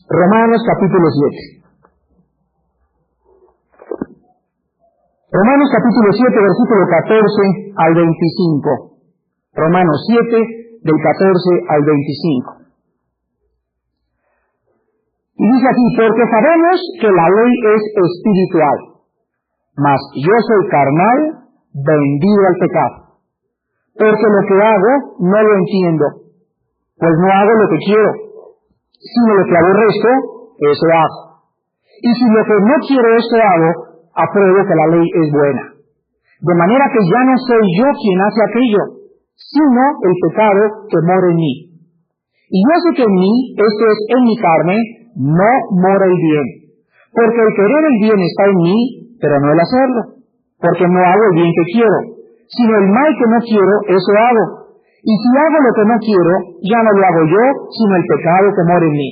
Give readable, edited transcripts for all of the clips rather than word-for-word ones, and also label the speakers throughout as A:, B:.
A: Romanos capítulo 7. Romanos capítulo 7, versículo 14 al 25. Romanos 7, del 14 al 25. Y dice aquí, porque sabemos que la ley es espiritual, mas yo soy carnal, vendido al pecado. Porque lo que hago no lo entiendo, pues no hago lo que quiero, sino lo que aborrezco, eso hago. Y si lo que no quiero esto hago, apruebo que la ley es buena. De manera que ya no soy yo quien hace aquello, sino el pecado que mora en mí. Y yo sé que en mí, esto es en mi carne, no mora el bien. Porque el querer el bien está en mí, pero no el hacerlo. Porque no hago el bien que quiero, sino el mal que no quiero, eso hago. Y si hago lo que no quiero, ya no lo hago yo, sino el pecado que mora en mí.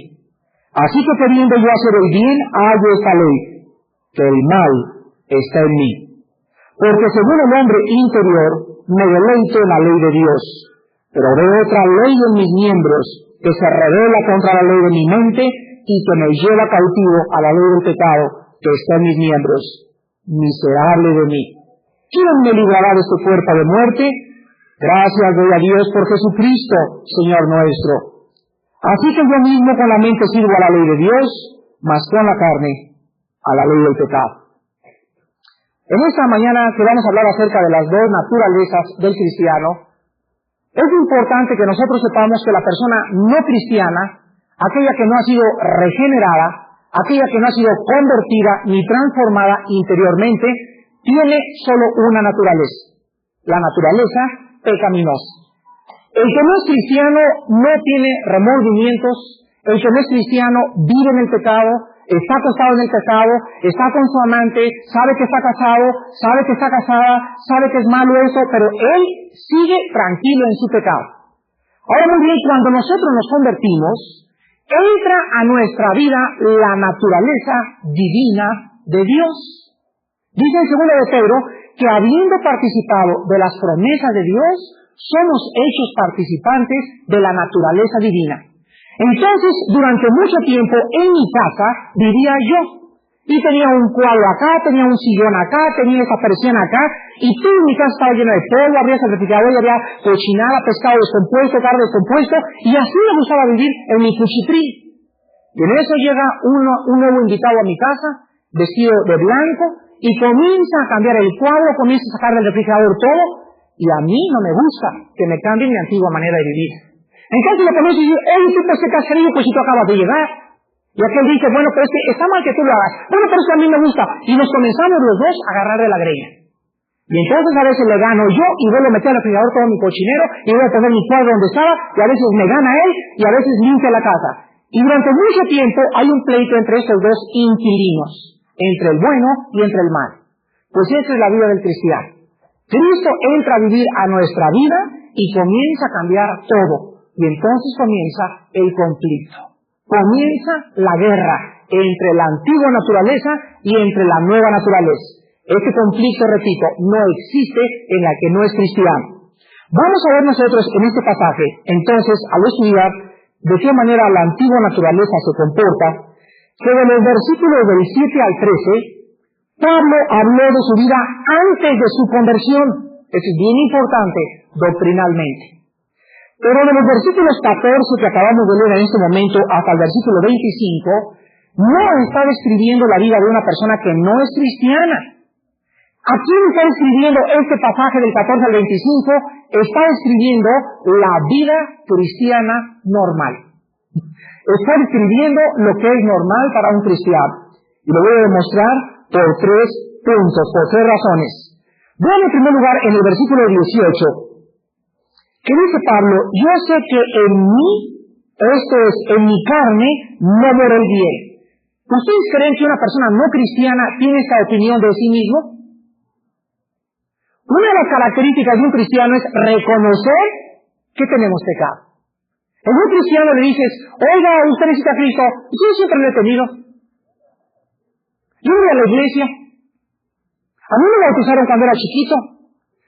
A: Así que queriendo yo hacer el bien, hago esta ley, que el mal está en mí. Porque según el hombre interior, me deleito en la ley de Dios, pero veo otra ley en mis miembros, que se revela contra la ley de mi mente, y que me lleva cautivo a la ley del pecado, que está en mis miembros. Miserable de mí. ¿Quién me librará de este cuerpo de muerte? Gracias doy a Dios por Jesucristo, Señor nuestro. Así que yo mismo con la mente sirvo a la ley de Dios, mas con la carne a la ley del pecado. En esta mañana que vamos a hablar acerca de las dos naturalezas del cristiano, es importante que nosotros sepamos que la persona no cristiana, aquella que no ha sido regenerada, aquella que no ha sido convertida ni transformada interiormente, tiene solo una naturaleza, la naturaleza pecaminosa. El que no es cristiano no tiene remordimientos, el que no es cristiano vive en el pecado, está acostado en el pecado, está con su amante, sabe que está casado, sabe que está casada, sabe que es malo eso, pero él sigue tranquilo en su pecado. Ahora muy bien, cuando nosotros nos convertimos, entra a nuestra vida la naturaleza divina de Dios. Dice en 2 de Pedro que habiendo participado de las promesas de Dios, somos hechos participantes de la naturaleza divina. Entonces, durante mucho tiempo en mi casa vivía yo. Y tenía un cuadro acá, tenía un sillón acá, tenía esa persiana acá, y todo mi casa estaba llena de polvo, había certificador, había cochinada, pescado descompuesto, carne descompuesto, y así me gustaba vivir en mi cuchiprí. Y en eso llega un nuevo invitado a mi casa, vestido de blanco, y comienza a cambiar el cuadro, comienza a sacar del refrigerador todo, y a mí no me gusta que me cambien mi antigua manera de vivir. Entonces le comienzo a decir, oye, tú pues qué has querido, pues si tú acabas de llegar. Y aquel dice, bueno, pero es que está mal que tú lo hagas. Bueno, pero es que a mí me gusta. Y nos comenzamos los dos a agarrar de la greña. Y entonces a veces le gano yo y vuelvo a meter al refrigerador todo mi cochinero y voy a poner mi cuadro donde estaba y a veces me gana él y a veces limpia la casa. Y durante mucho tiempo hay un pleito entre estos dos inquilinos, entre el bueno y entre el mal. Pues esa es la vida del cristiano. Cristo entra a vivir a nuestra vida y comienza a cambiar todo. Y entonces comienza el conflicto. Comienza la guerra entre la antigua naturaleza y entre la nueva naturaleza. Este conflicto, repito, no existe en la que no es cristiano. Vamos a ver nosotros en este pasaje, entonces, al estudiar de qué manera la antigua naturaleza se comporta, que de los versículos del 7 al 13, Pablo habló de su vida antes de su conversión. Eso es bien importante doctrinalmente. Pero de los versículos 14 que acabamos de leer en este momento hasta el versículo 25, no está describiendo la vida de una persona que no es cristiana. ¿A quién está escribiendo este pasaje del 14 al 25? Está escribiendo la vida cristiana normal. Está escribiendo lo que es normal para un cristiano. Y lo voy a demostrar por 3 puntos, por 3 razones. Vean en primer lugar en el versículo 18. ¿Qué dice Pablo? Yo sé que en mí, esto es, en mi carne, no mora el bien. ¿Ustedes creen que una persona no cristiana tiene esta opinión de sí mismo? Una de las características de un cristiano es reconocer que tenemos pecado. A un cristiano le dices, oiga, usted necesita a Cristo. Yo siempre lo he tenido. Yo voy a la iglesia. A mí me bautizaron cuando era chiquito.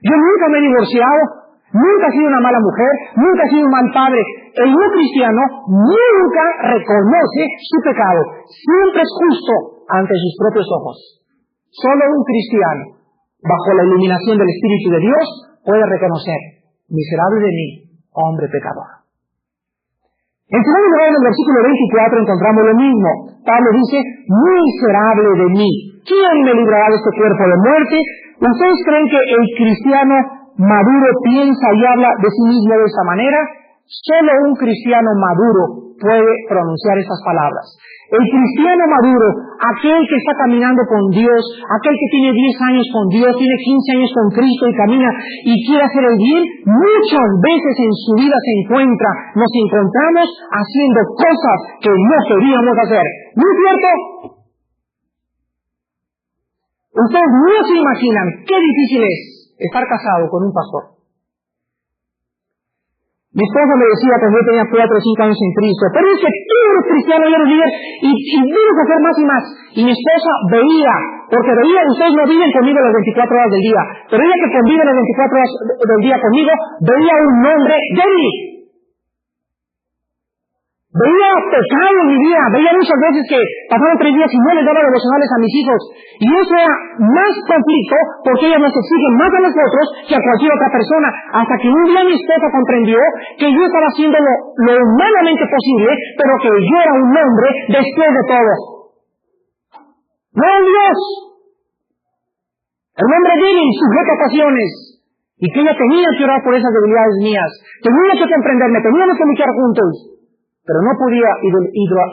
A: Yo nunca me he divorciado. Nunca he sido una mala mujer, nunca he sido un mal padre. el no cristiano nunca reconoce su pecado. Siempre es justo ante sus propios ojos. Solo un cristiano, bajo la iluminación del Espíritu de Dios, puede reconocer: miserable de mí, hombre pecador. En segundo lugar, en el versículo 24 encontramos lo mismo. Pablo dice: miserable de mí, ¿quién me librará de este cuerpo de muerte? ¿Ustedes creen que el cristiano maduro piensa y habla de sí mismo de esta manera? Solo un cristiano maduro puede pronunciar estas palabras. El cristiano maduro, aquel que está caminando con Dios, aquel que tiene 10 años con Dios, tiene 15 años con Cristo y camina y quiere hacer el bien, muchas veces en su vida nos encontramos haciendo cosas que no queríamos hacer. ¿No es cierto? Ustedes no se imaginan qué difícil es estar casado con un pastor. Mi esposa me decía cuando yo tenía 4 o 5 años en Cristo: pero es que tú eres cristiano y eres líder y debes hacer más y más. Y mi esposa veía, ustedes no viven conmigo las 24 horas del día, pero ella que convive las 24 horas del día conmigo, veía un hombre débil. Veía pecado en mi vida, veía muchas veces que pasaban 3 días y no les daba devocionales a mis hijos. Y eso era más conflicto porque ellos nos exigen más a nosotros que a cualquier otra persona. Hasta que un día mi esposa comprendió que yo estaba haciendo lo humanamente posible, pero que yo era un hombre después de todo. No es Dios. El hombre débil, sujeto a pasiones. Y que ella tenía que orar por esas debilidades mías. Tenía que comprenderme, teníamos que luchar juntos. Pero no podía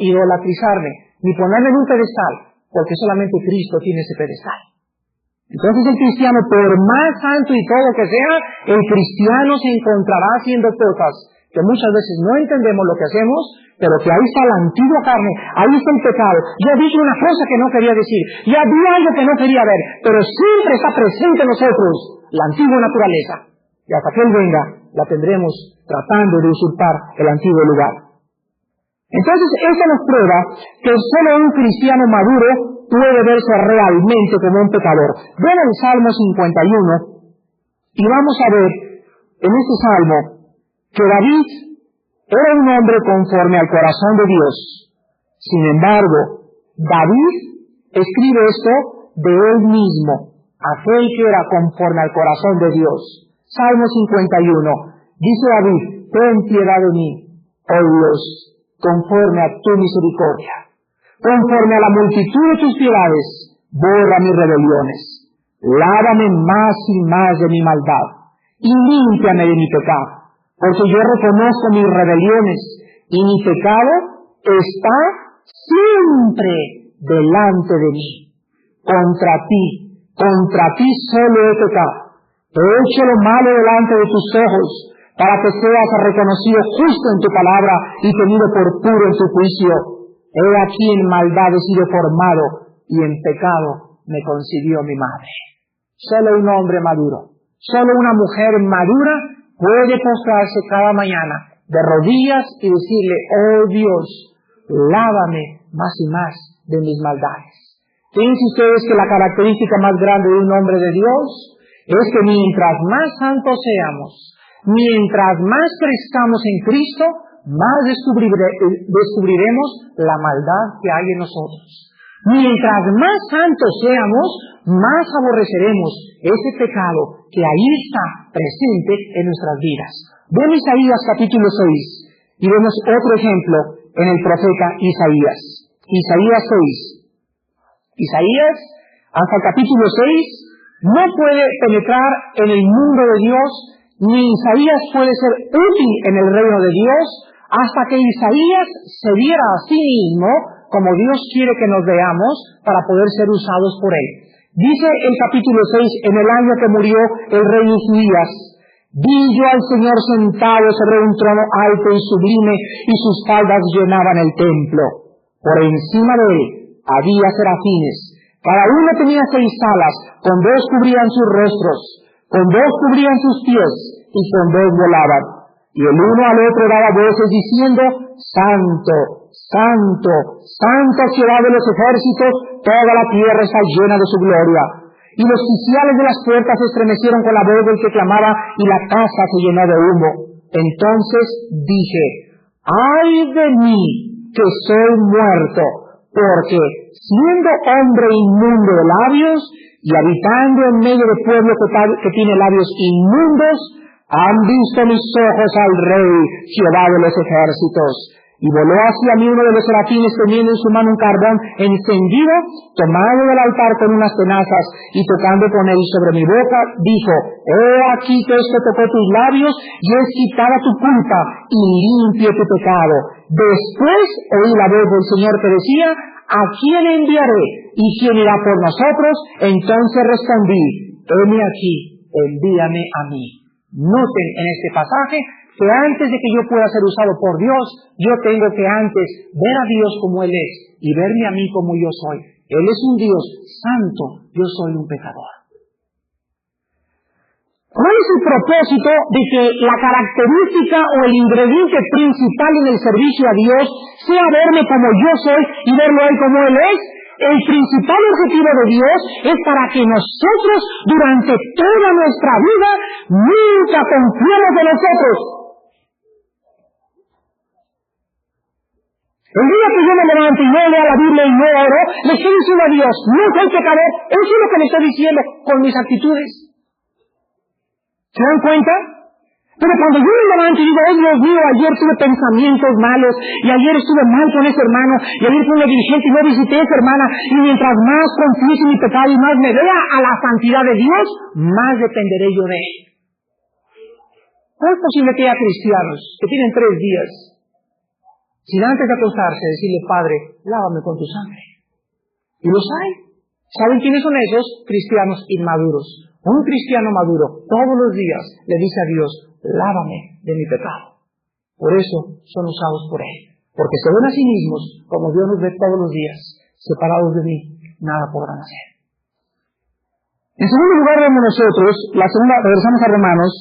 A: idolatrizarme, ni ponerme en un pedestal, porque solamente Cristo tiene ese pedestal. Entonces el cristiano, por más santo y todo que sea, el cristiano se encontrará haciendo cosas que muchas veces no entendemos lo que hacemos, pero que ahí está la antigua carne, ahí está el pecado. Ya dije una cosa que no quería decir, ya vi algo que no quería ver, pero siempre está presente en nosotros la antigua naturaleza. Y hasta que Él venga, la tendremos tratando de usurpar el antiguo lugar. Entonces, esto nos prueba que solo un cristiano maduro puede verse realmente como un pecador. Ven el Salmo 51 y vamos a ver en este Salmo que David era un hombre conforme al corazón de Dios. Sin embargo, David escribe esto de él mismo, aquel que era conforme al corazón de Dios. Salmo 51. Dice David: ten piedad de mí, oh Dios, conforme a tu misericordia. Conforme a la multitud de tus piedades, borra mis rebeliones. Lávame más y más de mi maldad, y límpiame de mi pecado, porque yo reconozco mis rebeliones, y mi pecado está siempre delante de mí. Contra ti solo he pecado. He hecho lo malo delante de tus ojos, para que seas reconocido justo en tu palabra y tenido por puro en tu juicio. He aquí en maldad he sido formado, y en pecado me concibió mi madre. Solo un hombre maduro, solo una mujer madura puede postrarse cada mañana de rodillas y decirle: oh Dios, lávame más y más de mis maldades. Fíjense ustedes que la característica más grande de un hombre de Dios es que mientras más santos seamos, mientras más crezcamos en Cristo, más descubriremos la maldad que hay en nosotros. Mientras más santos seamos, más aborreceremos ese pecado que ahí está presente en nuestras vidas. Ven Isaías capítulo 6 y vemos otro ejemplo en el profeta Isaías. Isaías 6. Isaías, hasta el capítulo 6, no puede penetrar en el mundo de Dios, ni Isaías puede ser útil en el reino de Dios, hasta que Isaías se viera a sí mismo como Dios quiere que nos veamos para poder ser usados por Él. Dice el capítulo 6, en el año que murió el rey Uzías, vi yo al Señor sentado sobre un trono alto y sublime, y sus faldas llenaban el templo. Por encima de él había serafines, cada uno tenía 6 alas, con 2 cubrían sus rostros, con 2 cubrían sus pies, y con 2 volaban. Y el uno al otro daba voces diciendo: Santo, Santo, Santo Jehová de los ejércitos, toda la tierra está llena de su gloria. Y los oficiales de las puertas se estremecieron con la voz del que clamaba, y la casa se llenó de humo. Entonces dije: ¡ay de mí, que soy muerto! Porque siendo hombre inmundo de labios y habitando en medio de pueblo que tiene labios inmundos, han visto mis ojos al Rey, Jehová de los ejércitos. Y voló hacia mí uno de los serafines teniendo en su mano un carbón encendido, tomado del altar con unas tenazas, y tocando con él sobre mi boca, dijo: he aquí que esto tocó tus labios, y es quitada tu culpa, y limpio tu pecado. Después oí la voz del Señor que decía: ¿a quién enviaré? ¿Y quién irá por nosotros? Entonces respondí: heme aquí, envíame a mí. Noten en este pasaje que antes de que yo pueda ser usado por Dios, yo tengo que antes ver a Dios como Él es y verme a mí como yo soy. Él es un Dios santo, yo soy un pecador. ¿Cuál es el propósito de que la característica o el ingrediente principal en el servicio a Dios sea verme como yo soy y verlo a Él como Él es? El principal objetivo de Dios es para que nosotros durante toda nuestra vida nunca confiemos en nosotros. El día que yo me levanto y no lea la Biblia y no oro, le estoy diciendo a Dios: no soy pecador. Eso es lo que le estoy diciendo con mis actitudes. ¿Se dan cuenta? Pero cuando yo me levanto y digo: oh Dios mío, ayer tuve pensamientos malos, y ayer estuve mal con ese hermano, y ayer fui negligente y no visité a esa hermana, y mientras más confieso mi pecado y más me vea a la santidad de Dios, más dependeré yo de Él. ¿Cómo es posible que haya cristianos que tienen 3 días sin antes de acostarse decirle: Padre, lávame con tu sangre? Y los hay. ¿Saben quiénes son esos? Cristianos inmaduros. Un cristiano maduro todos los días le dice a Dios: lávame de mi pecado. Por eso son usados por Él. Porque se ven a sí mismos como Dios nos ve todos los días. Separados de mí, nada podrán hacer. En segundo lugar, vemos nosotros, regresamos a Romanos,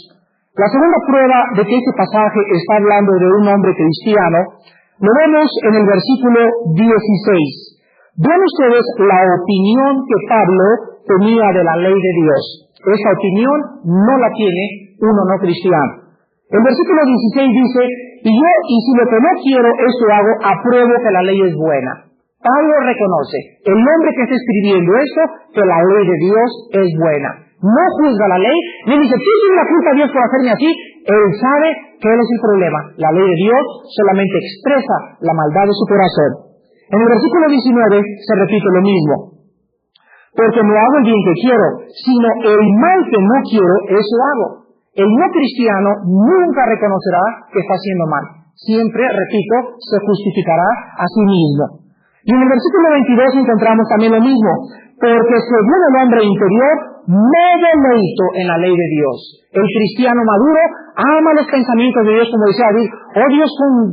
A: la segunda prueba de que este pasaje está hablando de un hombre cristiano, lo vemos en el versículo 16. Vean ustedes la opinión que Pablo tenía de la ley de Dios. Esa opinión no la tiene uno no cristiano. El versículo 16 dice: y si lo que no quiero, esto hago, apruebo que la ley es buena. Pablo reconoce, el hombre que está escribiendo esto, que la ley de Dios es buena. No juzga la ley, ni dice: tú tienes la culpa a Dios por hacerme así. Él sabe que él es el problema. La ley de Dios solamente expresa la maldad de su corazón. En el versículo 19 se repite lo mismo. Porque no hago el bien que quiero, sino el mal que no quiero, eso hago. El no cristiano nunca reconocerá que está haciendo mal. Siempre, repito, se justificará a sí mismo. Y en el versículo 22 encontramos también lo mismo. Porque según el hombre interior, me deleito en la ley de Dios. El cristiano maduro ama los pensamientos de Dios, como decía David: oh Dios,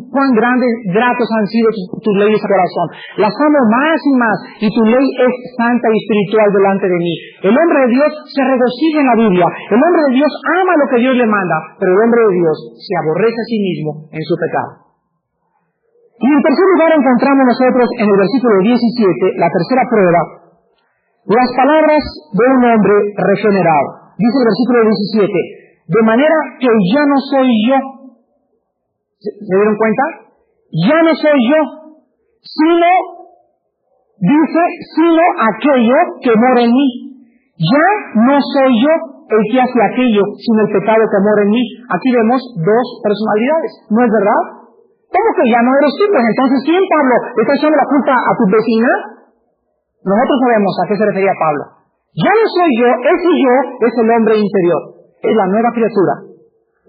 A: cuán grandes, gratos han sido tus leyes a corazón. Las amo más y más, y tu ley es santa y espiritual delante de mí. El hombre de Dios se regocija en la Biblia. El hombre de Dios ama lo que Dios le manda, pero el hombre de Dios se aborrece a sí mismo en su pecado. Y en tercer lugar encontramos nosotros en el versículo 17, la tercera prueba, las palabras de un hombre regenerado. Dice el versículo 17: de manera que ya no soy yo. ¿Se dieron cuenta? Ya no soy yo, sino aquello que mora en mí. Ya no soy yo el que hace aquello, sino el pecado que mora en mí. Aquí vemos 2 personalidades, ¿no es verdad? ¿Cómo que ya no eres tú? Pues entonces, ¿quién, Pablo? ¿Le está echando la culpa a tu vecina? Nosotros sabemos a qué se refería Pablo. Ya no soy yo, ese yo es el hombre interior, es la nueva criatura.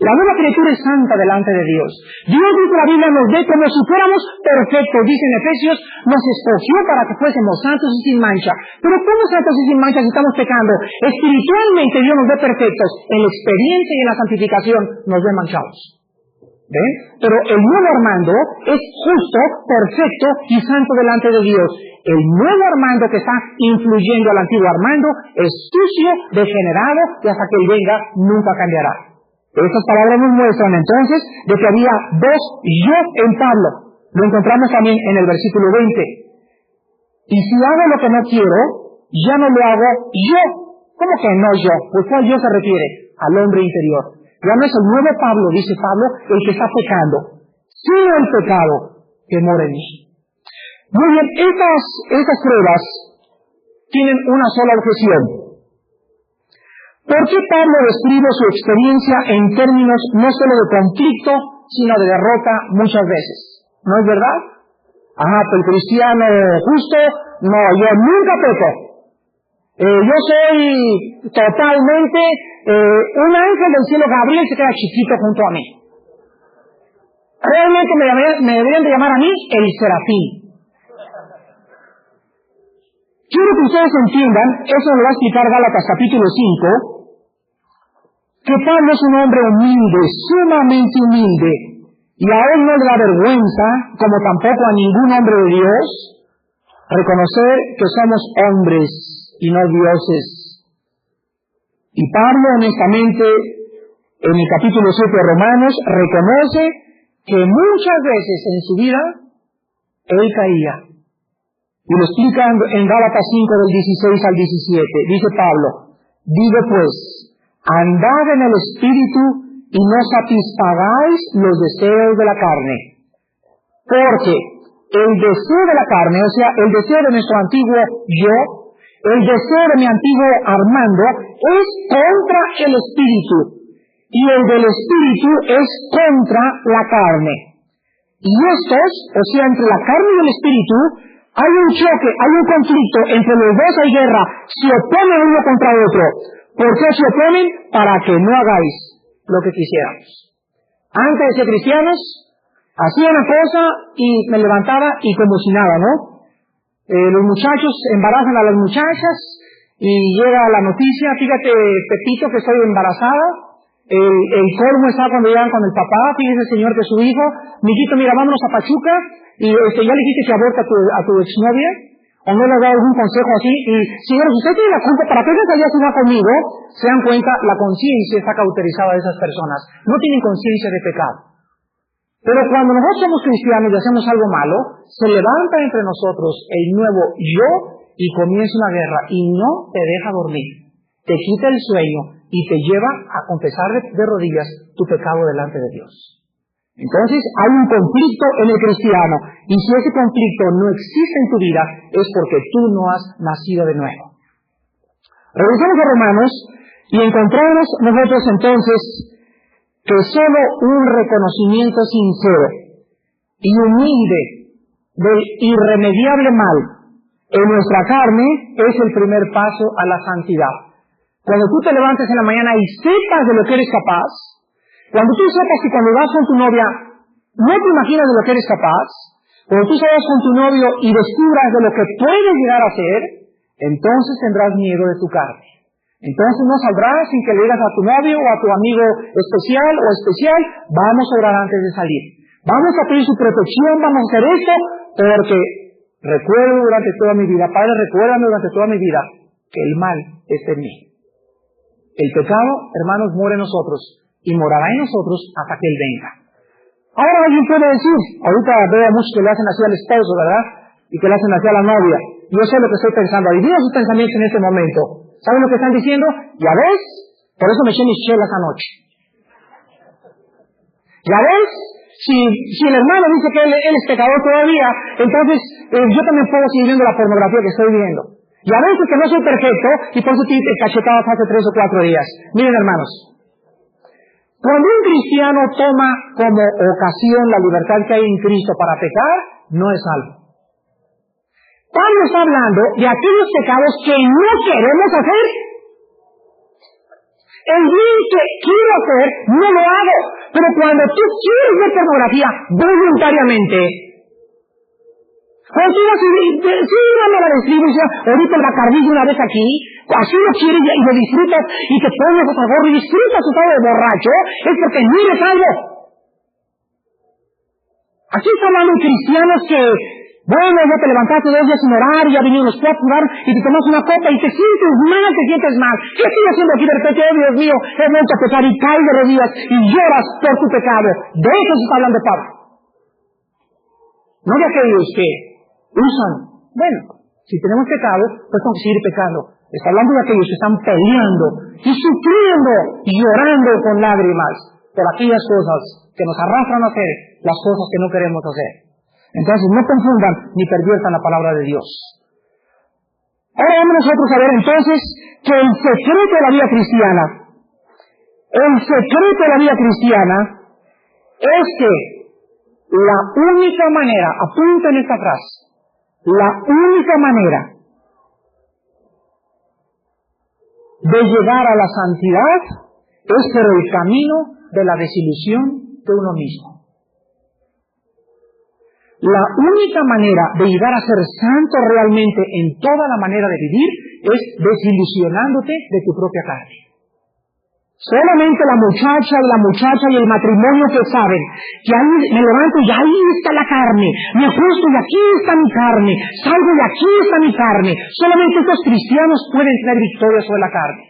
A: La nueva criatura es santa delante de Dios. Dios, dice la Biblia, nos ve como si fuéramos perfectos. Dice en Efesios, nos escogió para que fuésemos santos y sin mancha. Pero ¿cómo santos y sin mancha si estamos pecando? Espiritualmente Dios nos ve perfectos. En la experiencia y en la santificación nos ve manchados. ¿Ven? Pero el nuevo Armando es justo, perfecto y santo delante de Dios. El nuevo Armando que está influyendo al antiguo Armando es sucio, degenerado, y hasta que él venga nunca cambiará. Estas palabras nos muestran entonces de que había 2 yo en Pablo. Lo encontramos también en el versículo 20. Y si hago lo que no quiero, ya no lo hago yo. ¿Cómo que no yo? Pues ¿cuál yo se refiere? Al hombre interior. Ya no es el nuevo Pablo, dice Pablo, el que está pecando, sino el pecado que mora en mí. Muy bien, estas pruebas tienen una sola objeción. ¿Por qué Pablo describe su experiencia en términos no solo de conflicto, sino de derrota muchas veces? ¿No es verdad? Pues el cristiano justo, no, yo nunca peco. Yo soy totalmente, un ángel del cielo, Gabriel, se queda chiquito junto a mí. Realmente me deberían de llamar a mí el serafín. Quiero que ustedes entiendan, eso lo va a explicar Gálatas capítulo 5, que Pablo es un hombre humilde, sumamente humilde, y a él no le da vergüenza, como tampoco a ningún hombre de Dios, reconocer que somos hombres y no dioses. Y Pablo, honestamente, en el capítulo 7 de Romanos, reconoce que muchas veces en su vida él caía. Y lo explica en Gálatas 5 del 16 al 17. Dice Pablo, digo pues, andad en el Espíritu y no satisfagáis los deseos de la carne. Porque el deseo de la carne, o sea, el deseo de nuestro antiguo yo, el deseo de mi antiguo Armando, es contra el Espíritu. Y el del Espíritu es contra la carne. Y estos, o sea, entre la carne y el Espíritu, hay un choque, hay un conflicto, entre los dos hay guerra, se oponen uno contra otro. ¿Por qué se oponen? Para que no hagáis lo que quisiéramos. Antes de ser cristianos, hacía una cosa y me levantaba y como si nada, ¿no? Los muchachos embarazan a las muchachas y llega la noticia, fíjate Pepito que estoy embarazada. El colmo está cuando llegan con el papá, fíjese señor que su hijo, mijito mira vámonos a Pachuca y ya le dijiste que aborta a tu exnovia, o no le has dado algún consejo así, y señores, usted tiene la culpa, ¿para qué se salía a conmigo? Se dan cuenta, la conciencia está cauterizada de esas personas, no tienen conciencia de pecado. Pero cuando nosotros somos cristianos y hacemos algo malo, se levanta entre nosotros el nuevo yo y comienza una guerra y no te deja dormir, te quita el sueño y te lleva a confesar de rodillas tu pecado delante de Dios. Entonces hay un conflicto en el cristiano, y si ese conflicto no existe en tu vida, es porque tú no has nacido de nuevo. Regresemos a Romanos y encontramos nosotros entonces que solo un reconocimiento sincero y humilde del irremediable mal en nuestra carne es el primer paso a la santidad. Cuando tú te levantes en la mañana y sepas de lo que eres capaz, cuando tú sepas que cuando vas con tu novia no te imaginas de lo que eres capaz, cuando tú salgas con tu novio y descubras de lo que puedes llegar a ser, entonces tendrás miedo de tu carne. Entonces no saldrás sin que le digas a tu novio o a tu amigo especial o especial, vamos a orar antes de salir. Vamos a pedir su protección, vamos a hacer esto, porque recuerdo durante toda mi vida, Padre, recuérdame durante toda mi vida que el mal está en mí. El pecado, hermanos, muere en nosotros y morará en nosotros hasta que Él venga. Ahora alguien puede decir, ahorita veo a muchos que le hacen así al esposo, ¿verdad? Y que le hacen así a la novia. Yo sé lo que estoy pensando, adivina sus pensamientos en este momento. ¿Saben lo que están diciendo? Ya ves, por eso me eché mis chelas anoche. Ya ves, si el hermano dice que él es pecador todavía, entonces yo también puedo seguir viendo la pornografía que estoy viendo. Y a veces que no soy perfecto, y por eso te cachetadas hace 3 o 4 días. Miren, hermanos, cuando un cristiano toma como ocasión la libertad que hay en Cristo para pecar, no es salvo. Pablo está hablando de aquellos pecados que no queremos hacer. El bien que quiero hacer, no lo hago. Pero cuando tú quieres ver pornografía voluntariamente, cuando tú vas a decir, sí, dame la distribución, ahorita el bacardí una vez aquí, así lo quieres y lo disfrutas, y te pones a favor y disfrutas tu estado de borracho, es porque no eres salvo. Aquí está hablando de cristianos que, bueno, ya te levantaste 2 días sin orar, ya vinieron los 4 a orar, y te tomas una copa y te sientes mal. ¿Qué estoy haciendo aquí de repente? Oh, Dios mío, he vuelto a pecar, y caes de rodillas y lloras por tu pecado. De eso se está hablando Pablo. No de aquellos que usan, bueno, si tenemos pecado, pues tenemos que seguir pecando. Está hablando de aquellos que están peleando y sufriendo y llorando con lágrimas por aquellas cosas que nos arrastran a hacer las cosas que no queremos hacer. Entonces, no confundan ni perviertan la palabra de Dios. Ahora vamos nosotros a ver entonces que el secreto de la vida cristiana, es que la única manera, apunten esta frase, la única manera de llegar a la santidad es por el camino de la desilusión de uno mismo. La única manera de llegar a ser santo realmente en toda la manera de vivir es desilusionándote de tu propia carne. Solamente la muchacha y el matrimonio que saben que ahí me levanto y ahí está la carne, me acuesto y aquí está mi carne, salgo y aquí está mi carne. Solamente estos cristianos pueden tener victoria sobre la carne.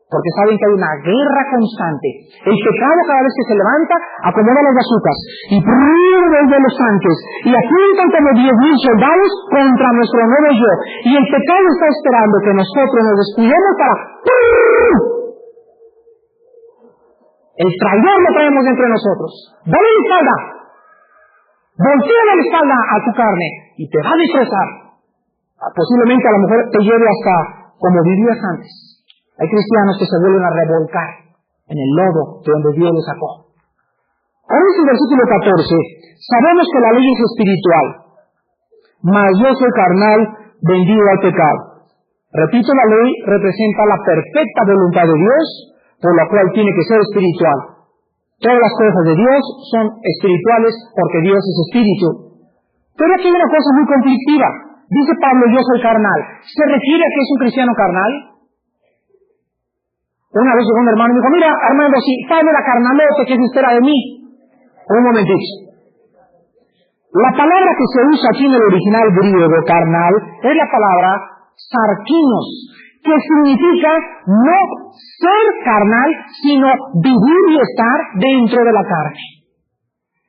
A: Porque saben que hay una guerra constante. El pecado cada vez que se levanta, acomoda las bazucas y vuelve los tanques y apuntan como 10,000 soldados contra nuestro nuevo yo. Y el pecado está esperando que nosotros nos descuidemos para... El traidor lo traemos entre nosotros. Dale la espalda. Voltea la espalda a tu carne y te va a destrozar. Posiblemente a lo mejor te lleve hasta como vivías antes. Hay cristianos que se vuelven a revolcar en el lodo de donde Dios los sacó. Ahora en el versículo 14, sabemos que la ley es espiritual, mas yo soy carnal, vendido al pecado. Repito, la ley representa la perfecta voluntad de Dios, por la cual tiene que ser espiritual. Todas las cosas de Dios son espirituales porque Dios es espíritu. Pero aquí hay una cosa muy conflictiva. Dice Pablo, yo soy carnal. ¿Se refiere a que es un cristiano carnal? Una vez llegó un hermano y me dijo, mira, Armando, si Pablo era carnalote, ¿qué se espera de mí? Un momentito. La palabra que se usa aquí en el original griego, carnal, es la palabra sarkinos, que significa no ser carnal, sino vivir y estar dentro de la carne.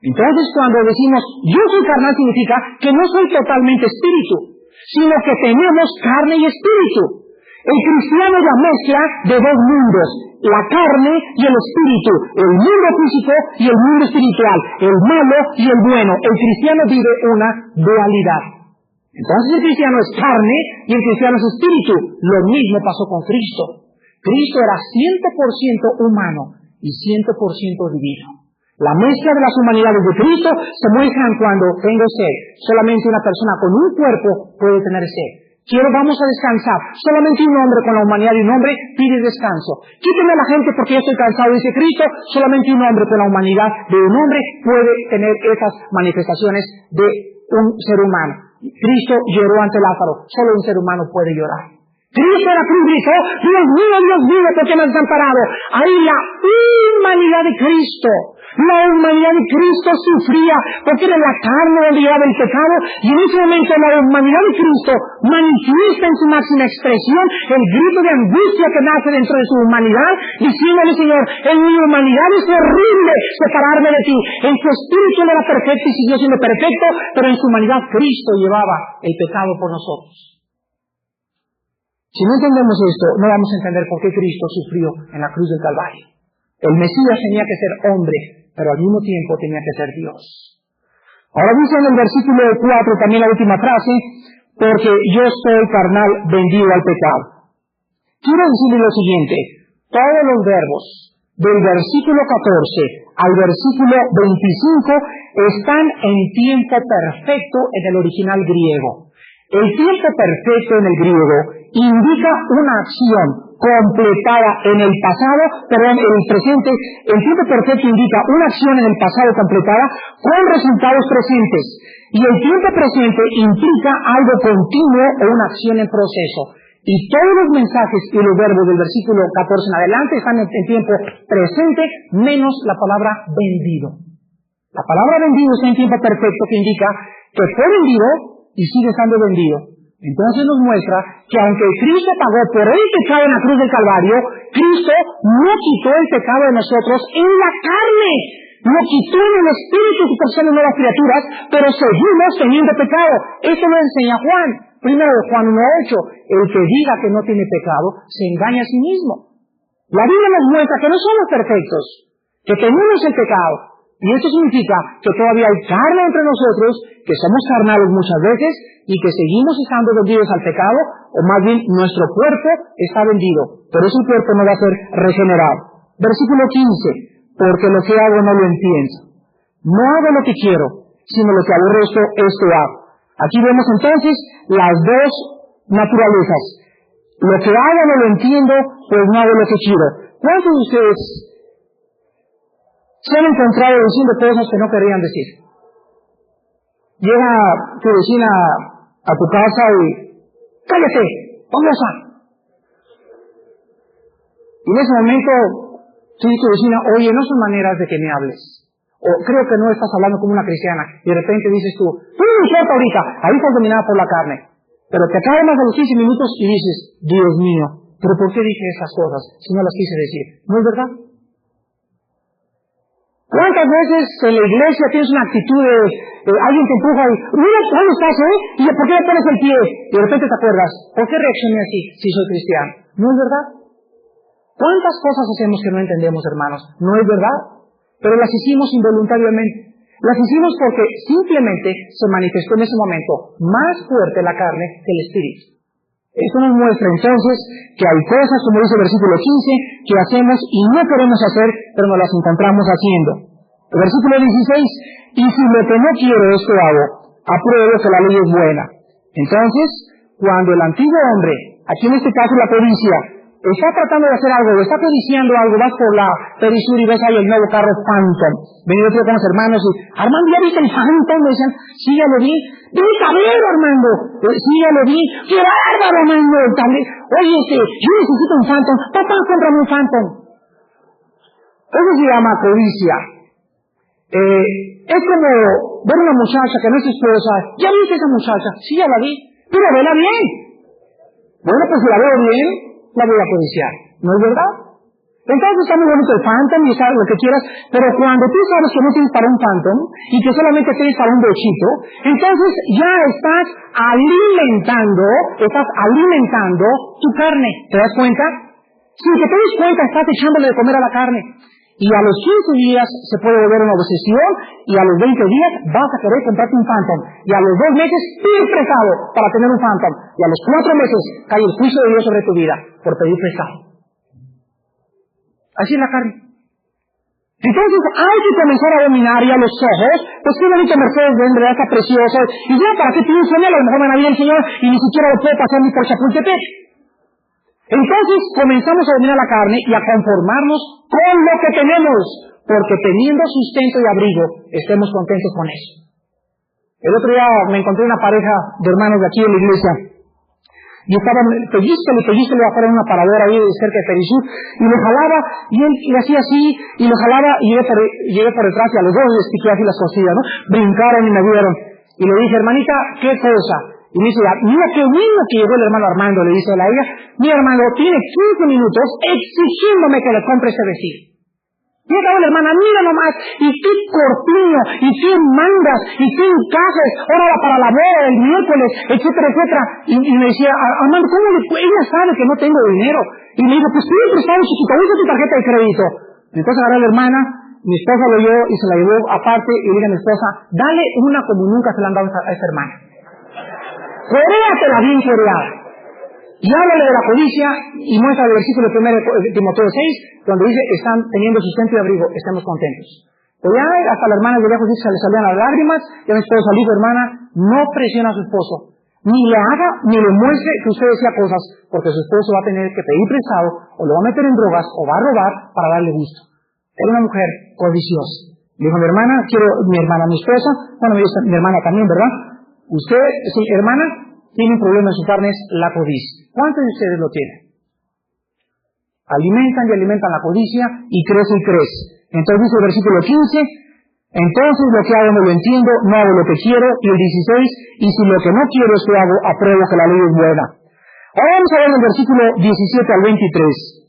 A: Entonces, cuando decimos, yo soy carnal, significa que no soy totalmente espíritu, sino que tenemos carne y espíritu. El cristiano es la mezcla de dos mundos, la carne y el espíritu, el mundo físico y el mundo espiritual, el malo y el bueno. El cristiano vive una dualidad. Entonces el cristiano es carne y el cristiano es espíritu. Lo mismo pasó con Cristo. Cristo era 100% humano y 100% divino. La mezcla de las humanidades de Cristo se muestran cuando tengo sed. Solamente una persona con un cuerpo puede tener sed. Vamos a descansar. Solamente un hombre con la humanidad de un hombre pide descanso. Quíteme a la gente porque yo estoy cansado, dice Cristo. Solamente un hombre con la humanidad de un hombre puede tener esas manifestaciones de un ser humano. Cristo lloró ante Lázaro. Solo un ser humano puede llorar. Cristo en la cruz gritó, Dios mío, ¿por qué me has desamparado? Ahí la humanidad de Cristo. La humanidad de Cristo sufría porque era la carne donde llevaba el pecado, y en ese momento la humanidad de Cristo manifiesta en su máxima expresión el grito de angustia que nace dentro de su humanidad, diciéndole, Señor, en mi humanidad es horrible separarme de ti. En su espíritu él era perfecto y siguió siendo perfecto, pero en su humanidad Cristo llevaba el pecado por nosotros. Si no entendemos esto, no vamos a entender por qué Cristo sufrió en la cruz del Calvario. El Mesías tenía que ser hombre, pero al mismo tiempo tenía que ser Dios. Ahora dice en el versículo 4 también la última frase, porque yo soy carnal, vendido al pecado. Quiero decirle lo siguiente, todos los verbos del versículo 14 al versículo 25 están en tiempo perfecto en el original griego. El tiempo perfecto en el griego indica una acción completada en el pasado, en el presente. El tiempo perfecto indica una acción en el pasado completada con resultados presentes. Y el tiempo presente implica algo continuo o una acción en proceso. Y todos los mensajes y los verbos del versículo 14 en adelante están en tiempo presente, menos la palabra vendido. La palabra vendido está en tiempo perfecto, que indica que fue vendido y sigue estando vendido. Entonces nos muestra que aunque Cristo pagó por el pecado en la cruz del Calvario, Cristo no quitó el pecado de nosotros en la carne, lo quitó en el espíritu, que somos nuevas criaturas, pero seguimos teniendo pecado. Eso lo enseña Juan. Primero Juan 1:8, el que diga que no tiene pecado, se engaña a sí mismo. La Biblia nos muestra que no somos perfectos, que tenemos el pecado. Y esto significa que todavía hay carne entre nosotros, que somos carnales muchas veces y que seguimos estando vendidos al pecado, o más bien nuestro cuerpo está vendido, pero ese cuerpo no va a ser regenerado. Versículo 15, porque lo que hago no lo entiendo. No hago lo que quiero, sino lo que aborrezco, esto hago. Aquí vemos entonces las dos naturalezas. Lo que hago no lo entiendo, pues no hago lo que quiero. ¿Cuántos de ustedes se han encontrado diciendo cosas que no querían decir? Llega tu vecina a tu casa y cállate, famosa. Y en ese momento tú dices a tu vecina, oye, no son maneras de que me hables. O creo que no estás hablando como una cristiana. Y de repente dices tú no me importa ahorita, ahí estás dominada por la carne. Pero te acaba más de los 15 minutos y dices, Dios mío, ¿pero por qué dije esas cosas si no las quise decir? ¿No es verdad? ¿Cuántas veces en la iglesia tienes una actitud de alguien te empuja y mira, ¿dónde estás, y ¿por qué le pones el pie? Y de repente te acuerdas, ¿por qué reaccioné así si soy cristiano? ¿No es verdad? ¿Cuántas cosas hacemos que no entendemos, hermanos? ¿No es verdad? Pero las hicimos involuntariamente. Las hicimos porque simplemente se manifestó en ese momento más fuerte la carne que el espíritu. Esto nos muestra entonces que hay cosas, como dice el versículo 15, que hacemos y no queremos hacer, pero nos las encontramos haciendo. El versículo 16, y si lo que no quiero esto hago, apruebo que la ley es buena. Entonces, cuando el antiguo hombre, aquí en este caso la codicia, está tratando de hacer algo, está codiciando algo, vas por la Perisur y ves ahí el nuevo carro Phantom. Venido con los hermanos y, Armando, ¿ya viste el Phantom? Me decían, sí, ya lo vi. Vete a ver, Armando. Sí, ya lo vi. ¡Qué bárbaro, Armando! Oye, yo necesito un Phantom. Papá, cómprame un Phantom. Eso se llama codicia. Es como ver una muchacha que no es esposa. ¿Ya viste esa muchacha? Sí, ya la vi. Pero vela bien. Bueno, pues si la veo bien, la voy a codiciar. ¿No es verdad? Entonces está muy bonito el Phantom y sabes lo que quieras, pero cuando tú sabes que no tienes para un Phantom y que solamente tienes para un bochito, entonces ya estás alimentando tu carne. ¿Te das cuenta? Sin que te des cuenta, estás echándole de comer a la carne. Y a los 15 días se puede volver una obsesión, y a los 20 días vas a querer comprarte un Phantom. Y a los 2 meses, pedir prestado para tener un Phantom. Y a los 4 meses cae el juicio de Dios sobre tu vida por pedir prestado. Así es la carne. Entonces hay que comenzar a dominar, y a los ojos, pues qué bonito Mercedes-Benz, ¿verdad? Está precioso. Y ya, ¿para qué pienso en él? A lo mejor me va bien el Señor y ni siquiera lo puedo pasar ni por Chapultepec. Entonces comenzamos a dominar la carne y a conformarnos con lo que tenemos, porque teniendo sustento y abrigo, estemos contentos con eso. El otro día me encontré una pareja de hermanos de aquí en la iglesia, y estaban pellizcale afuera en una paradora ahí cerca de Perisur, y lo jalaba, y él le hacía así, y lo jalaba, y llegué por detrás, y a los dos les piqué así las costillas, ¿no? Brincaron y me vieron, y le dije, hermanita, ¿qué cosa? Y me dice, mira qué bueno que llegó el hermano Armando, le dice a ella, mi hermano tiene 15 minutos exigiéndome que le compre ese vestido. Y acabó la hermana, mira nomás, y qué corpiño, y qué mangas, y qué encajes, ahora para la boda del miércoles, etcétera, etcétera. Y me decía, Armando, ¿cómo le puede? Ella sabe que no tengo dinero. Y me dijo, pues pide prestado, chiquito, usa tu tarjeta de crédito. Entonces agarré a la hermana, mi esposa lo oyó y se la llevó aparte, y le dije a mi esposa, dale una como nunca se la han dado a esta hermana. Coréatela bien coreada. Y háblale de la codicia y muestra el versículo 1 de Timoteo 6, donde dice, están teniendo sustento y abrigo, estemos contentos. Pero ya hasta la hermana de lejos dice, se le salían las lágrimas, y a mi esposa le dijo, hermana, no presiona a su esposo, ni le haga, ni le muestre que usted decía cosas, porque su esposo va a tener que pedir prestado, o lo va a meter en drogas, o va a robar para darle gusto. Era una mujer codiciosa. Le dijo, mi hermana, mi esposa, bueno, mi hermana también, ¿verdad? Usted, sí, hermana, tiene un problema en su carne, es la codicia. ¿Cuántos de ustedes lo tienen? Alimentan y alimentan la codicia y crece y crece. Entonces dice el versículo 15, entonces lo que hago no lo entiendo, no hago lo que quiero. Y el 16, y si lo que no quiero es que hago, apruebo que la ley es buena. Ahora vamos a ver el versículo 17 al 23.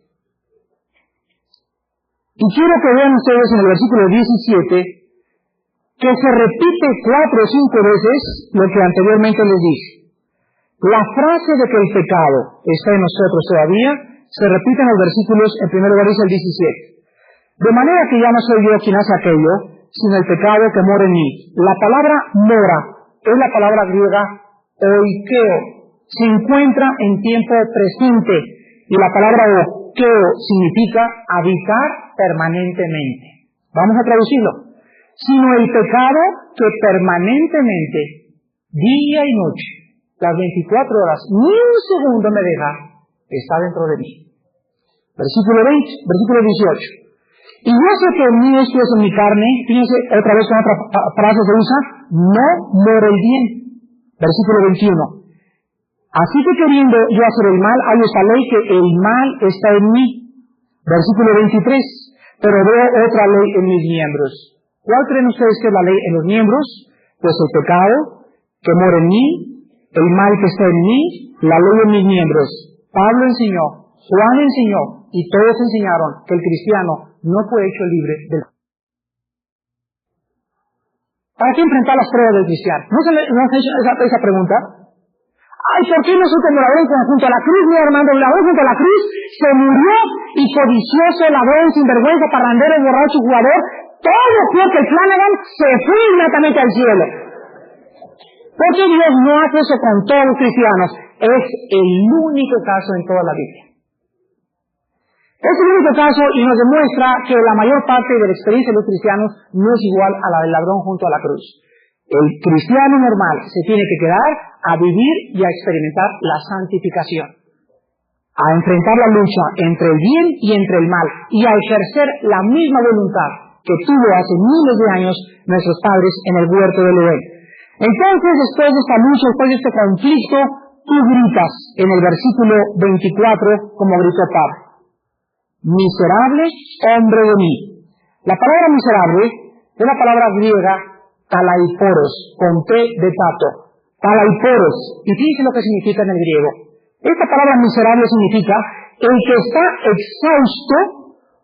A: Y quiero que vean ustedes en el versículo 17, que se repite 4 o 5 veces lo que anteriormente les dije. La frase de que el pecado está en nosotros todavía se repite en los versículos, en primer lugar dice el De manera que ya no soy yo quien hace aquello, sino el pecado que mora en mí. La palabra mora es la palabra griega oikeo. Se encuentra en tiempo presente. Y la palabra oikeo significa habitar permanentemente. Vamos a traducirlo. Sino el pecado que permanentemente, día y noche, las 24 horas, ni un segundo me deja, está dentro de mí. Versículo 18. Y yo sé que en mí esto es en mi carne, fíjense otra vez con otra frase se usa, no mora el bien. Versículo 21. Así que queriendo yo hacer el mal, hay esta ley que el mal está en mí. Versículo 23. Pero veo otra ley en mis miembros. ¿Cuál creen ustedes que es la ley en los miembros? Pues el pecado que mora en mí, el mal que está en mí, la ley en mis miembros. Pablo enseñó, Juan enseñó, y todos enseñaron que el cristiano no fue hecho libre del... ¿Para qué enfrentar las pruebas del cristiano? ¿No se han hecho esa pregunta? Ay, ¿por qué nosotros ladrón junto a la cruz, mi hermano? El ladrón junto a la cruz se murió y codicioso, ladrón, sinvergüenza, parrandero, borracho, jugador, todo Peter Flanagan se fue inmediatamente al cielo. ¿Por qué Dios no hace eso con todos los cristianos? Es el único caso en toda la Biblia. Es el único caso y nos demuestra que la mayor parte de la experiencia de los cristianos no es igual a la del ladrón junto a la cruz. El cristiano normal se tiene que quedar a vivir y a experimentar la santificación, a enfrentar la lucha entre el bien y entre el mal, y a ejercer la misma voluntad que tuvo hace miles de años nuestros padres en el huerto del Edén. Entonces, después de esta lucha, después de este conflicto, tú gritas en el versículo 24, como gritó Pablo: miserable hombre de mí. La palabra miserable es la palabra griega talaiporos, con T de pato. Talaiporos. Y fíjense lo que significa en el griego. Esta palabra miserable significa el que está exhausto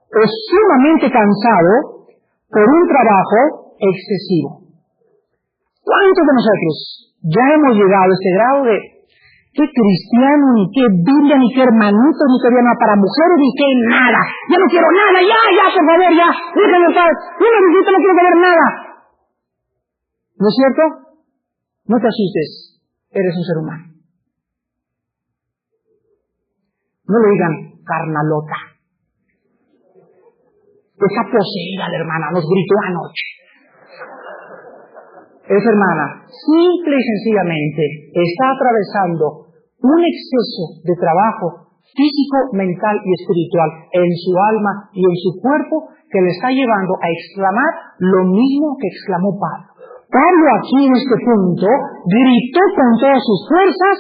A: o sumamente cansado por un trabajo excesivo. ¿Cuántos de nosotros ya hemos llegado a este grado de qué cristiano, ni qué Biblia, ni qué hermanito, ni qué diana para mujeres, ni qué nada? Ya no quiero nada, ya, por favor, ya, déjenme en paz, yo no necesito, no quiero saber nada. ¿No es cierto? No te asustes, eres un ser humano. No le digan carnalota. Está poseída la hermana, nos gritó anoche. Esa hermana, simple y sencillamente, está atravesando un exceso de trabajo físico, mental y espiritual en su alma y en su cuerpo que le está llevando a exclamar lo mismo que exclamó Pablo. Pablo aquí en este punto gritó con todas sus fuerzas: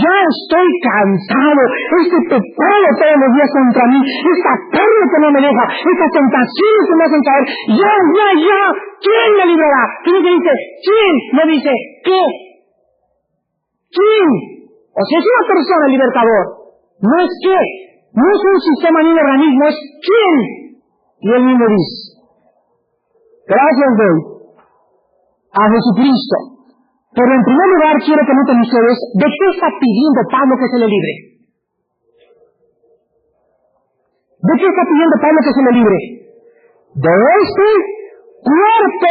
A: ya estoy cansado, este pecado todos los días contra mí, esta carne que no me deja, estas tentaciones que me hacen caer, ya, ¿quién me librará? ¿Quién me dice? ¿Quién? Me dice, ¿qué? ¿Quién? O sea, es una persona el libertador, no es qué, no es un sistema ni un organismo, es quién. Y él mismo dice: gracias doy a Jesucristo. Pero en primer lugar quiero que noten ustedes de qué está pidiendo Pablo que se le libre. ¿De qué está pidiendo Pablo que se le libre? De este cuerpo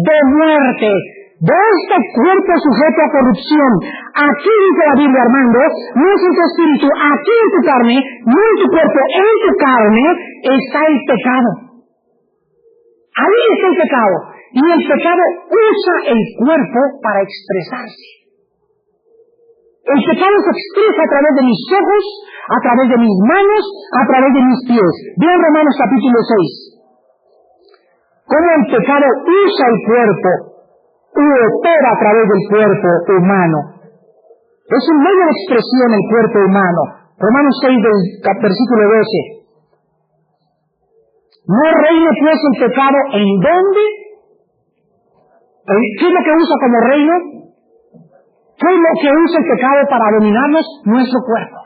A: de muerte, de este cuerpo sujeto a corrupción. Aquí dice la Biblia, Armando, no es en tu espíritu, aquí en tu carne, no en tu cuerpo, en tu carne está el pecado. Ahí está el pecado. Y el pecado usa el cuerpo para expresarse. El pecado se expresa a través de mis ojos, a través de mis manos, a través de mis pies. Vean Romanos capítulo 6. Cómo el pecado usa el cuerpo y opera a través del cuerpo humano. Es un medio de expresión el cuerpo humano. Romanos 6 del versículo 12. No reine pues el pecado ¿en dónde? ¿Qué es lo que usa como reino? ¿Qué es lo que usa el pecado para dominarnos? Nuestro cuerpo.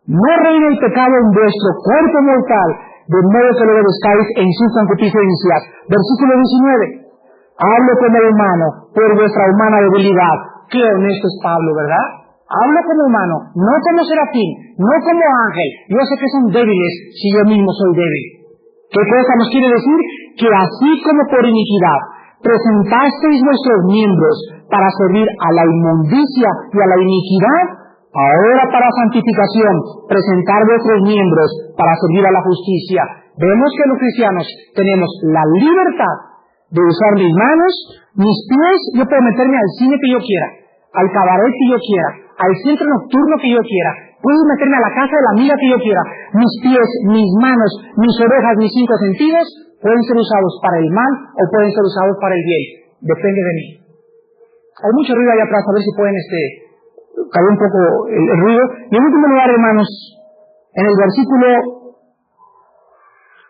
A: No reina el pecado en vuestro cuerpo mortal, de modo que lo obedezcáis en su concupiscencia. Versículo 19. Hablo como humano, por vuestra humana debilidad. Qué honesto es Pablo, ¿verdad? Hablo como humano, no como serafín, no como ángel. Yo sé que son débiles si yo mismo soy débil. ¿Qué cosa nos quiere decir? Que así como por iniquidad presentasteis vuestros miembros para servir a la inmundicia y a la iniquidad, ahora para santificación presentar vuestros miembros para servir a la justicia. Vemos que los cristianos tenemos la libertad de usar mis manos, mis pies. Yo puedo meterme al cine que yo quiera, al cabaret que yo quiera, al centro nocturno que yo quiera. Puedo meterme a la casa de la amiga que yo quiera. Mis pies, mis manos, mis orejas, mis 5 sentidos pueden ser usados para el mal o pueden ser usados para el bien. Depende de mí. Hay mucho ruido allá atrás, a ver si pueden caer un poco el ruido. Y en último lugar, hermanos, en el versículo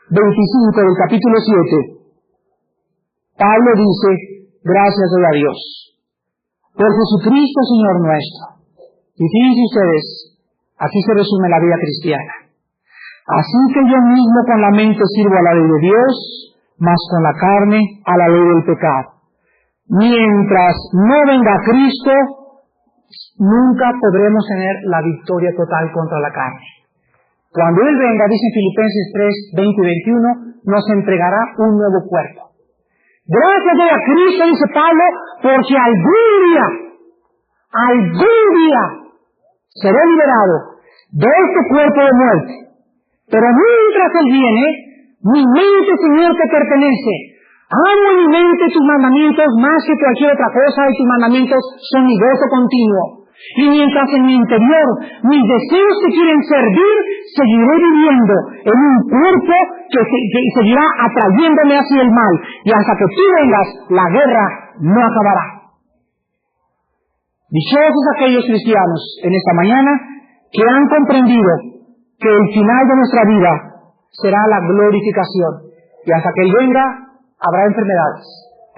A: 25 del capítulo 7, Pablo dice, gracias doy a Dios por Jesucristo Señor nuestro. Y fíjense ustedes, aquí se resume la vida cristiana. Así que yo mismo con la mente sirvo a la ley de Dios, mas con la carne a la ley del pecado. Mientras no venga Cristo, nunca podremos tener la victoria total contra la carne. Cuando Él venga, dice en Filipenses 3, 20 y 21, nos entregará un nuevo cuerpo. Gracias a Cristo, dice Pablo, porque algún día seré liberado de este cuerpo de muerte. Pero mientras Él viene, mi mente, Señor, te pertenece. Amo en mi mente tus mandamientos más que cualquier otra cosa, y tus mandamientos son mi gozo continuo. Y mientras en mi interior mis deseos te quieren servir, seguiré viviendo en un cuerpo que seguirá atrayéndome hacia el mal. Y hasta que tú vengas, la guerra no acabará. Dichosos aquellos cristianos en esta mañana que han comprendido que el final de nuestra vida será la glorificación. Y hasta que Él venga, habrá enfermedades.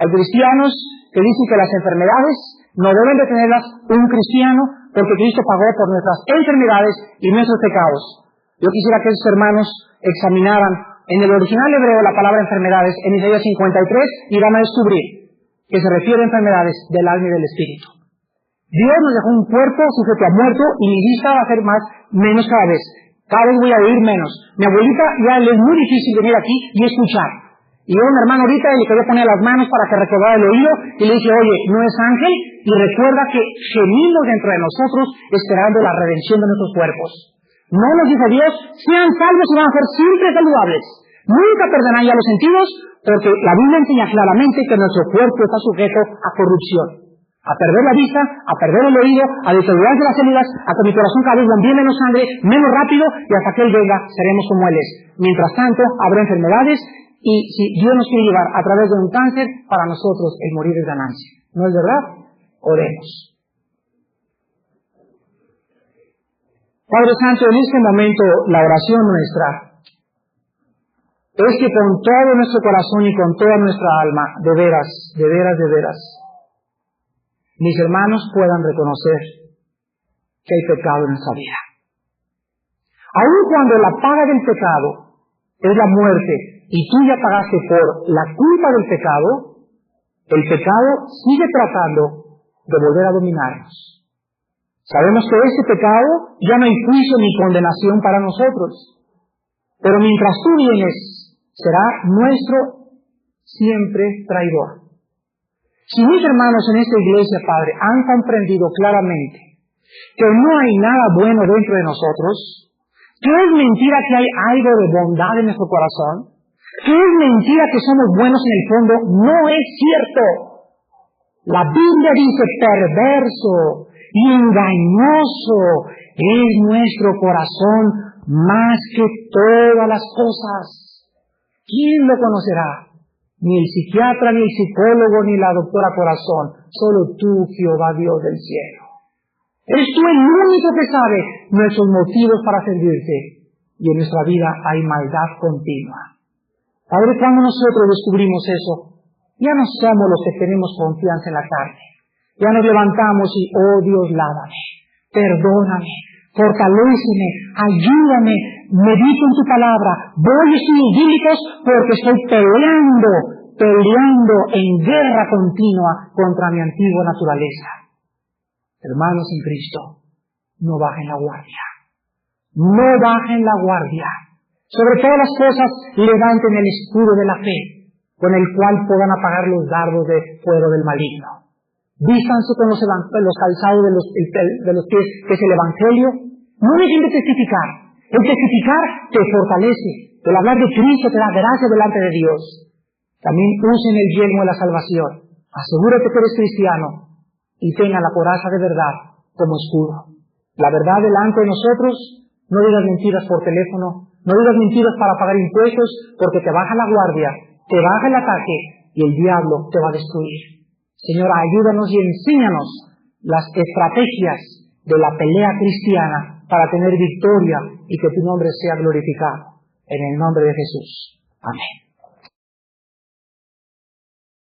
A: Hay cristianos que dicen que las enfermedades no deben de tenerlas un cristiano, porque Cristo pagó por nuestras enfermedades y nuestros pecados. Yo quisiera que esos hermanos examinaran en el original hebreo la palabra enfermedades en Isaías 53 y van a descubrir que se refiere a enfermedades del alma y del espíritu. Dios nos dejó un cuerpo sujeto a muerto y mi vista va a ser menos cada vez. Cada vez voy a oír menos. Mi abuelita ya le es muy difícil venir aquí y escuchar. Y yo, mi hermano, ahorita le quería poner las manos para que recordara el oído y le dije, oye, no es ángel, y recuerda que gemimos dentro de nosotros esperando la redención de nuestros cuerpos. No nos dice Dios, sean salvos y van a ser siempre saludables. Nunca perderán ya los sentidos, porque la Biblia enseña claramente que nuestro cuerpo está sujeto a corrupción. A perder la vista, a perder el oído, a deteriorarse las células, a que mi corazón cada vez bombee menos sangre, menos rápido, y hasta que Él venga, seremos como Él es. Mientras tanto, habrá enfermedades. Y si Dios nos quiere llevar a través de un cáncer, para nosotros el morir es ganancia. ¿No es verdad? Oremos. Padre Santo, en este momento la oración nuestra es que con todo nuestro corazón y con toda nuestra alma, de veras, mis hermanos puedan reconocer que hay pecado en nuestra vida. Aun cuando la paga del pecado es la muerte, y tú ya pagaste por la culpa del pecado, el pecado sigue tratando de volver a dominarnos. Sabemos que este pecado ya no hay juicio ni condenación para nosotros. Pero mientras tú vienes, será nuestro siempre traidor. Si mis hermanos en esta iglesia, Padre, han comprendido claramente que no hay nada bueno dentro de nosotros, que es mentira que hay algo de bondad en nuestro corazón, que es mentira que somos buenos en el fondo, no es cierto. La Biblia dice perverso y engañoso es nuestro corazón más que todas las cosas. ¿Quién lo conocerá? Ni el psiquiatra, ni el psicólogo, ni la doctora corazón. Solo tú, Jehová Dios del cielo. Eres tú el único que sabe nuestros motivos para servirte. Y en nuestra vida hay maldad continua. Padre, cuando nosotros descubrimos eso, ya no somos los que tenemos confianza en la carne. Ya nos levantamos y, oh Dios, lávame, perdóname, fortaléceme, ayúdame, medito en tu palabra, voy a estudios bíblicos porque estoy peleando en guerra continua contra mi antigua naturaleza. Hermanos en Cristo, no bajen la guardia. No bajen la guardia. Sobre todas las cosas, levanten el escudo de la fe, con el cual puedan apagar los dardos de fuego del maligno. Vístanse con los calzados de los pies, que es el Evangelio. No dejen de testificar. El testificar te fortalece. El hablar de Cristo te da gracia delante de Dios. También usen el yelmo de la salvación. Asegúrate que eres cristiano y tenga la coraza de verdad como escudo. La verdad delante de nosotros. No digas mentiras por teléfono. No digas mentiras para pagar impuestos, porque te baja la guardia, te baja el ataque y el diablo te va a destruir. Señor, ayúdanos y enséñanos las estrategias de la pelea cristiana para tener victoria y que tu nombre sea glorificado. En el nombre de Jesús. Amén.